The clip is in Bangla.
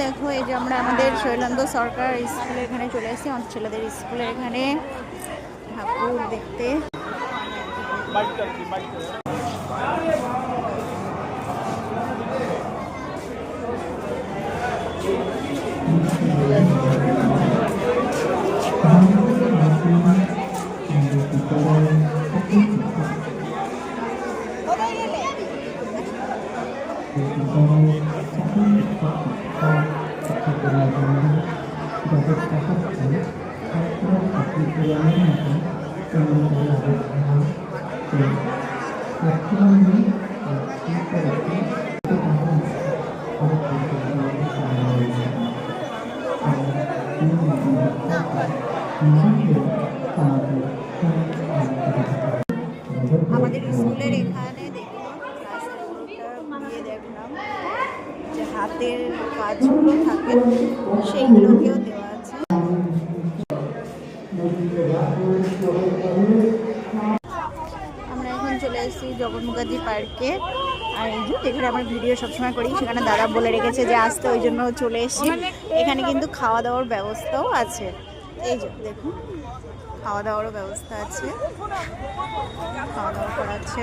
দেখো এই যে আমরা আমাদের শৈলেন্দ্র সরকার স্কুলের এখানে চলে এসেছি, আমাদের ছেলেদের স্কুলের এখানে ঠাকুর দেখতে। আমাদের স্কুলের এখানে দেখলাম দিয়ে দেখলাম যে হাতের কাজগুলো থাকে সেইগুলোকেও দেওয়া আছে। আমরা এখন চলে এসেছি জগৎ মুখার্জি পার্কে। আর এই যে যেখানে আমরা ভিডিও সবসময় করি সেখানে দাদা বলে রেখেছে যে আসতে, ওই জন্য চলে এসেছি। এখানে কিন্তু খাওয়া দাওয়ার ব্যবস্থাও আছে। এই যে দেখুন খাওয়া দাওয়ারও ব্যবস্থা আছে, খাওয়া দাওয়া করাচ্ছে।